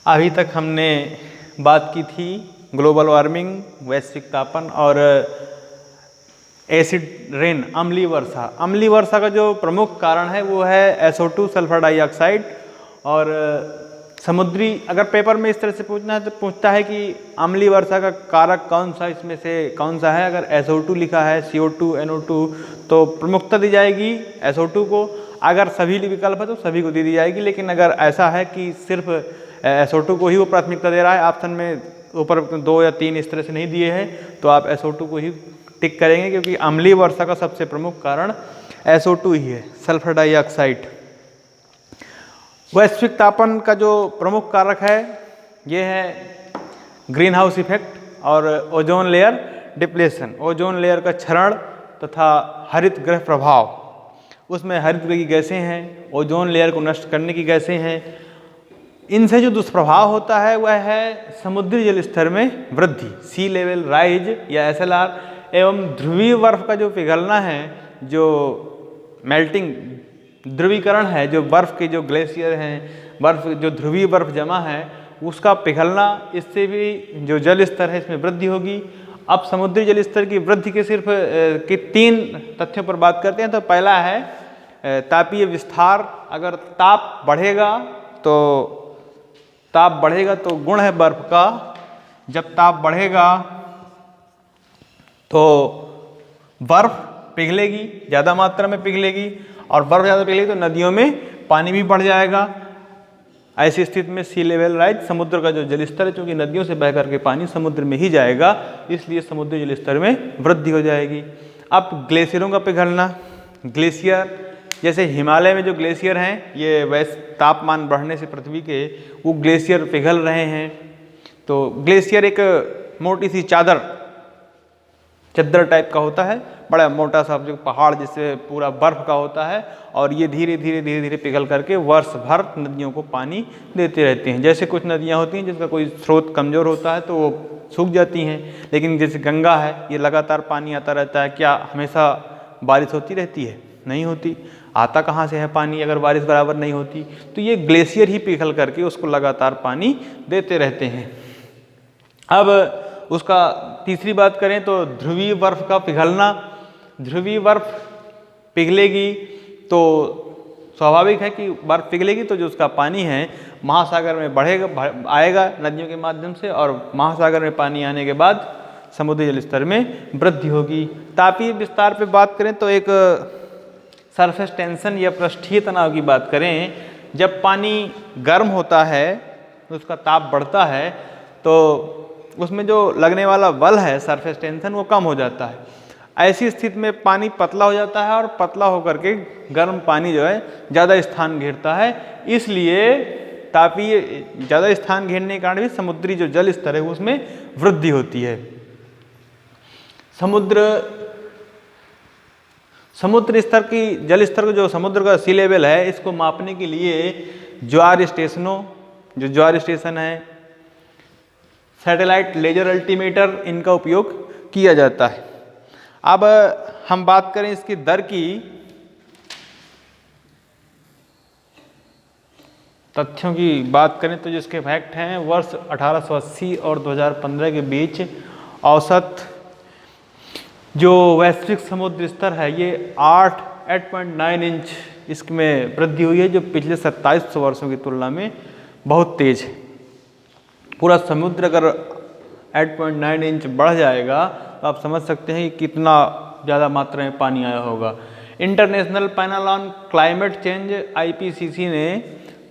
अभी तक हमने बात की थी ग्लोबल वार्मिंग, वैश्विक तापन और एसिड रेन, अम्लीय वर्षा। अम्लीय वर्षा का जो प्रमुख कारण है वो है SO2 सल्फर डाइऑक्साइड। और समुद्री, अगर पेपर में इस तरह से पूछना है तो पूछता है कि अम्लीय वर्षा का कारक कौन सा, इसमें से कौन सा है। अगर SO2 लिखा है, CO2, NO2 तो प्रमुखता दी जाएगी SO2 को। अगर सभी विकल्प है तो सभी को दी जाएगी। लेकिन अगर ऐसा है कि सिर्फ SO2 को ही वो प्राथमिकता दे रहा है, ऑप्शन में ऊपर 2 या 3 इस तरह से नहीं दिए हैं, तो आप SO2 को ही टिक करेंगे, क्योंकि अम्लीय वर्षा का सबसे प्रमुख कारण SO2 ही है, सल्फर डाइऑक्साइड। वैश्विक तापन का जो प्रमुख कारक है ये है ग्रीन हाउस इफेक्ट और ozone layer depletion, ozone layer का क्षरण तथा हरित गृह प्रभाव। उसमें हरित गृह की गैसें हैं, ओजोन लेयर को नष्ट करने की गैसें हैं। इनसे जो दुष्प्रभाव होता है वह है समुद्री जल स्तर में वृद्धि, सी लेवल राइज या SLR, एवं ध्रुवीय बर्फ का जो पिघलना है, जो मेल्टिंग, ध्रुवीकरण है, जो बर्फ के जो ग्लेशियर हैं, बर्फ जो ध्रुवीय बर्फ जमा है उसका पिघलना, इससे भी जो जल स्तर है इसमें वृद्धि होगी। अब समुद्री जल स्तर की वृद्धि के सिर्फ 3 तथ्यों पर बात करते हैं। तो पहला है तापीय विस्तार। अगर ताप बढ़ेगा तो गुण है बर्फ का, जब ताप बढ़ेगा तो बर्फ पिघलेगी, ज़्यादा मात्रा में पिघलेगी, और बर्फ ज़्यादा पिघलेगी तो नदियों में पानी भी बढ़ जाएगा। ऐसी स्थिति में सी लेवल राइज, समुद्र का जो जल स्तर है, चूँकि नदियों से बह करके पानी समुद्र में ही जाएगा, इसलिए समुद्री जल स्तर में वृद्धि हो जाएगी। अब ग्लेशियरों का पिघलना, ग्लेशियर जैसे हिमालय में जो ग्लेशियर हैं, ये तापमान बढ़ने से पृथ्वी के वो ग्लेशियर पिघल रहे हैं। तो ग्लेशियर एक मोटी सी चद्दर टाइप का होता है, बड़ा मोटा सा जो पहाड़ जिससे पूरा बर्फ का होता है, और ये धीरे धीरे पिघल करके वर्ष भर नदियों को पानी देते रहते हैं। जैसे कुछ नदियाँ होती हैं जिसका कोई स्रोत कमज़ोर होता है तो वो सूख जाती हैं, लेकिन जैसे गंगा है ये लगातार पानी आता रहता है। क्या हमेशा बारिश होती रहती है? नहीं होती। आता कहाँ से है पानी अगर बारिश बराबर नहीं होती? तो ये ग्लेशियर ही पिघल करके उसको लगातार पानी देते रहते हैं। अब उसका तीसरी बात करें तो ध्रुवीय बर्फ का पिघलना। ध्रुवीय बर्फ पिघलेगी तो स्वाभाविक है कि बर्फ पिघलेगी तो जो उसका पानी है महासागर में आएगा नदियों के माध्यम से, और महासागर में पानी आने के बाद समुद्री जल स्तर में वृद्धि होगी। तापीय विस्तार पे बात करें तो एक सरफेस टेंशन या पृष्ठीय तनाव की बात करें, जब पानी गर्म होता है, उसका ताप बढ़ता है, तो उसमें जो लगने वाला बल है सरफेस टेंशन वो कम हो जाता है। ऐसी स्थिति में पानी पतला हो जाता है, और पतला होकर के गर्म पानी जो है ज़्यादा स्थान घेरता है। इसलिए तापीय ज़्यादा स्थान घेरने के कारण भी समुद्री जो जल स्तर है उसमें वृद्धि होती है। समुद्र स्तर की जल स्तर को, जो समुद्र का सी लेवल है, इसको मापने के लिए ज्वार स्टेशन है, सैटेलाइट लेजर अल्टीमीटर, इनका उपयोग किया जाता है। अब हम बात करें इसकी दर की, तथ्यों की बात करें तो जिसके फैक्ट हैं, वर्ष 1880 और 2015 के बीच औसत जो वैश्विक समुद्र स्तर है ये 8.9 इंच इसमें वृद्धि हुई है, जो पिछले 2700 वर्षों की तुलना में बहुत तेज है। पूरा समुद्र अगर 8.9 इंच बढ़ जाएगा तो आप समझ सकते हैं कि कितना ज़्यादा मात्रा में पानी आया होगा। International panel on climate change IPCC ने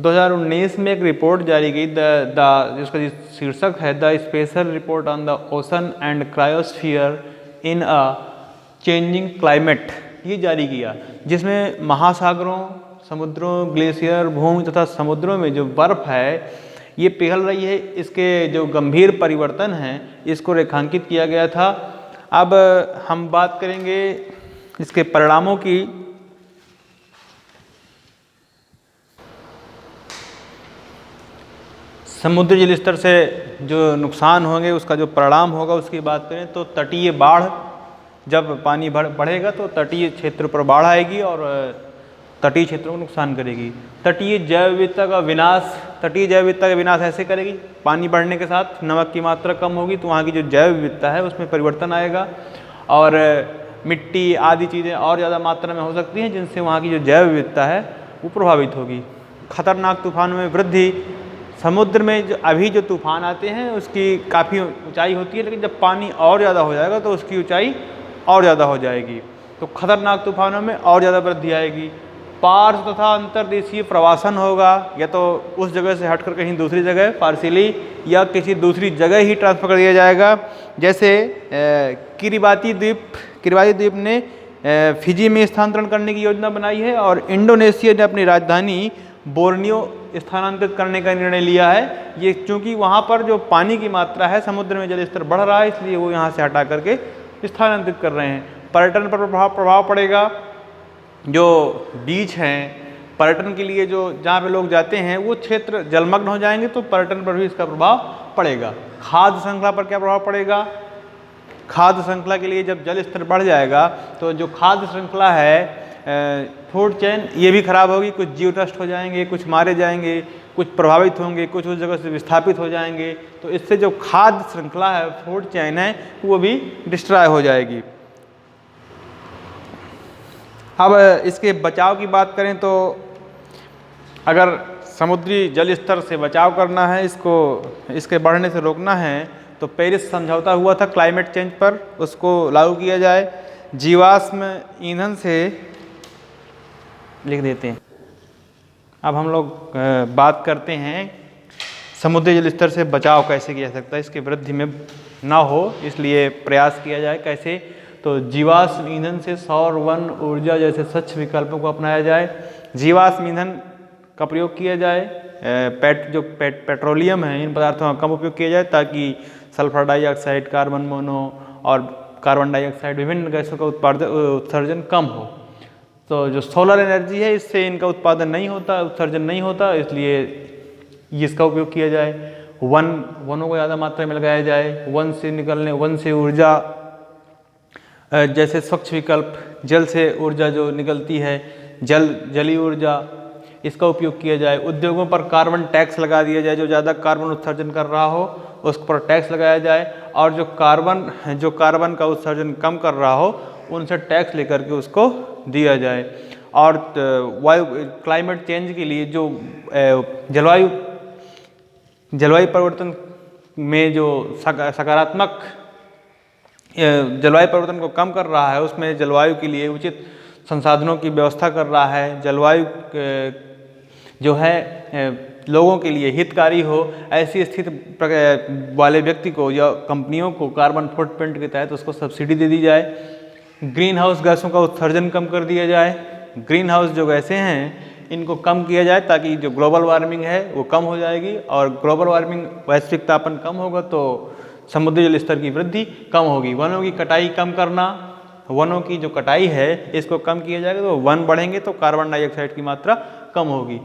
2019 में एक रिपोर्ट जारी की, जिसका शीर्षक है the special report on the ocean and cryosphere in a changing climate, ये जारी किया, जिसमें महासागरों, समुद्रों, ग्लेशियर, भूमि तथा समुद्रों में जो बर्फ़ है ये पिघल रही है, इसके जो गंभीर परिवर्तन हैं इसको रेखांकित किया गया था। अब हम बात करेंगे इसके परिणामों की। समुद्री जल स्तर से जो नुकसान होंगे, उसका जो परिणाम होगा उसकी बात करें तो तटीय बाढ़, जब पानी बढ़ेगा तो तटीय क्षेत्र पर बाढ़ आएगी और तटीय क्षेत्रों को नुकसान करेगी। तटीय जैव विविधता का विनाश, तटीय जैव विविधता का विनाश ऐसे करेगी, पानी बढ़ने के साथ नमक की मात्रा कम होगी तो वहाँ की जो जैव विविधता है उसमें परिवर्तन आएगा और मिट्टी आदि चीज़ें और ज़्यादा मात्रा में हो सकती हैं जिनसे वहाँ की जो जैव विविधता है वो प्रभावित होगी। खतरनाक तूफानों में वृद्धि, समुद्र में अभी जो तूफान आते हैं उसकी काफ़ी ऊंचाई होती है, लेकिन जब पानी और ज़्यादा हो जाएगा तो उसकी ऊंचाई और ज़्यादा हो जाएगी, तो खतरनाक तूफानों में और ज़्यादा वृद्धि आएगी। पार्श्व तथा अंतर्देशीय प्रवासन होगा, या तो उस जगह से हटकर कहीं दूसरी जगह पार्शियली या किसी दूसरी जगह ही ट्रांसफर कर दिया जाएगा। जैसे किरिबाती द्वीप ने फिजी में स्थानांतरण करने की योजना बनाई है और इंडोनेशिया ने अपनी राजधानी बोर्नियो स्थानांतरित करने का निर्णय लिया है। ये चूँकि वहाँ पर जो पानी की मात्रा है, समुद्र में जल स्तर बढ़ रहा है, इसलिए वो यहाँ से हटा करके स्थानांतरित कर रहे हैं। पर्यटन पर प्रभाव पड़ेगा। जो बीच हैं पर्यटन के लिए जो जहाँ पे लोग जाते हैं वो क्षेत्र जलमग्न हो जाएंगे, तो पर्यटन पर भी इसका प्रभाव पड़ेगा। खाद्य श्रृंखला पर क्या प्रभाव पड़ेगा? खाद्य श्रृंखला के लिए जब जल स्तर बढ़ जाएगा तो जो खाद्य श्रृंखला है, फूड चेन, ये भी खराब होगी। कुछ जीव नष्ट हो जाएंगे, कुछ मारे जाएंगे, कुछ प्रभावित होंगे, कुछ उस जगह से विस्थापित हो जाएंगे। तो इससे जो खाद्य श्रृंखला है, फूड चेन है, वो भी डिस्ट्रॉय हो जाएगी। अब इसके बचाव की बात करें तो अगर समुद्री जल स्तर से बचाव करना है, इसके बढ़ने से रोकना है, तो पेरिस समझौता हुआ था क्लाइमेट चेंज पर, उसको लागू किया जाए। जीवाश्म ईंधन से लिख देते हैं। अब हम लोग बात करते हैं समुद्री जल स्तर से बचाव कैसे किया जा सकता है, इसकी वृद्धि में ना हो इसलिए प्रयास किया जाए। कैसे? तो जीवाश्म ईंधन से सौर, वन ऊर्जा जैसे स्वच्छ विकल्पों को अपनाया जाए। जीवाश्म ईंधन का प्रयोग किया जाए। पेट्रोलियम है, इन पदार्थों का कम उपयोग किया जाए ताकि सल्फर डाइऑक्साइड, कार्बन मोनो और कार्बन डाइऑक्साइड विभिन्न गैसों का उत्सर्जन कम हो। तो जो सोलर एनर्जी है, इससे इनका उत्पादन नहीं होता, उत्सर्जन नहीं होता, इसलिए इसका उपयोग किया जाए। वनों को ज़्यादा मात्रा में लगाया जाए। वन से ऊर्जा जैसे स्वच्छ विकल्प, जल से ऊर्जा जो निकलती है, जलीय ऊर्जा, इसका उपयोग किया जाए। उद्योगों पर कार्बन टैक्स लगा दिया जाए, जो ज़्यादा कार्बन उत्सर्जन कर रहा हो उस पर टैक्स लगाया जाए, और जो कार्बन का उत्सर्जन कम कर रहा हो उनसे टैक्स लेकर के उसको दिया जाए। और क्लाइमेट चेंज के लिए जो जलवायु परिवर्तन में जो सकारात्मक जलवायु परिवर्तन को कम कर रहा है, उसमें जलवायु के लिए उचित संसाधनों की व्यवस्था कर रहा है। जलवायु जो है लोगों के लिए हितकारी हो, ऐसी स्थिति वाले व्यक्ति को या कंपनियों को कार्बन फुटप्रिंट के तहत उसको सब्सिडी दे दी जाए। ग्रीन हाउस गैसों का उत्सर्जन कम कर दिया जाए। ग्रीन हाउस जो गैसें हैं इनको कम किया जाए ताकि जो ग्लोबल वार्मिंग है वो कम हो जाएगी, और ग्लोबल वार्मिंग वैश्विक तापन कम होगा तो समुद्री जल स्तर की वृद्धि कम होगी। वनों की कटाई कम करना, वनों की जो कटाई है इसको कम किया जाएगा तो वन बढ़ेंगे तो कार्बन डाइऑक्साइड की मात्रा कम होगी।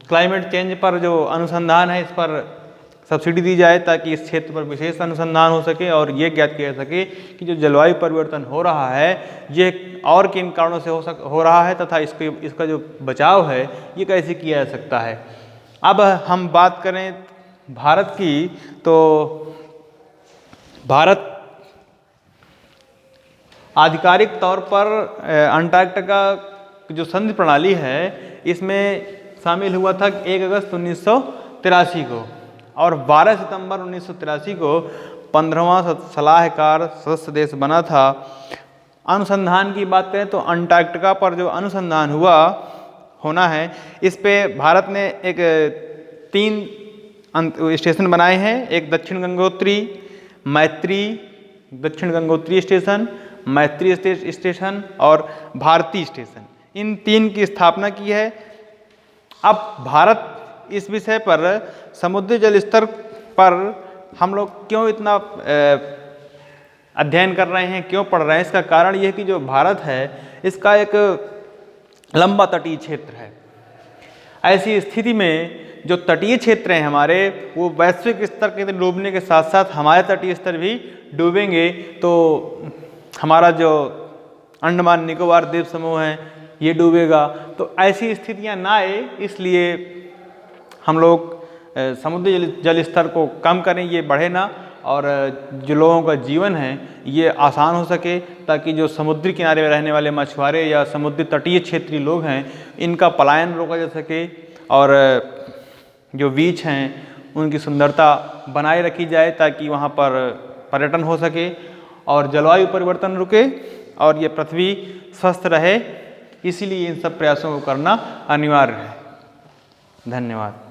क्लाइमेट चेंज पर जो अनुसंधान है, इस पर सब्सिडी दी जाए ताकि इस क्षेत्र पर विशेष अनुसंधान हो सके और ये ज्ञात किया जा सके कि जो जलवायु परिवर्तन हो रहा है ये और किन कारणों से हो रहा है तथा इसका जो बचाव है ये कैसे किया जा सकता है। अब हम बात करें भारत की, तो भारत आधिकारिक तौर पर अंटार्कटिका जो संधि प्रणाली है इसमें शामिल हुआ था 1 अगस्त 1983 को, और 12 सितंबर 1983 को 15वां सलाहकार सदस्य देश बना था। अनुसंधान की बात करें तो अंटार्कटिका पर जो अनुसंधान होना है, इस पे भारत ने एक 3 स्टेशन बनाए हैं। एक दक्षिण गंगोत्री, मैत्री दक्षिण गंगोत्री स्टेशन, मैत्री स्टेशन और भारती स्टेशन, इन 3 की स्थापना की है। अब भारत इस विषय पर समुद्री जल स्तर पर हम लोग क्यों इतना अध्ययन कर रहे हैं, क्यों पढ़ रहे हैं, इसका कारण यह है कि जो भारत है इसका एक लंबा तटीय क्षेत्र है। ऐसी स्थिति में जो तटीय क्षेत्र हैं हमारे, वो वैश्विक स्तर के डूबने के साथ साथ हमारे तटीय स्तर भी डूबेंगे, तो हमारा जो अंडमान निकोबार द्वीप समूह है ये डूबेगा। तो ऐसी स्थितियां ना आए इसलिए हम लोग समुद्री जल स्तर को कम करें, ये बढ़े ना, और जो लोगों का जीवन है ये आसान हो सके, ताकि जो समुद्री किनारे में रहने वाले मछुआरे या समुद्री तटीय क्षेत्रीय लोग हैं इनका पलायन रोका जा सके, और जो बीच हैं उनकी सुंदरता बनाए रखी जाए ताकि वहाँ पर पर्यटन हो सके और जलवायु परिवर्तन रुके और ये पृथ्वी स्वस्थ रहे। इसीलिए इन सब प्रयासों को करना अनिवार्य है। धन्यवाद।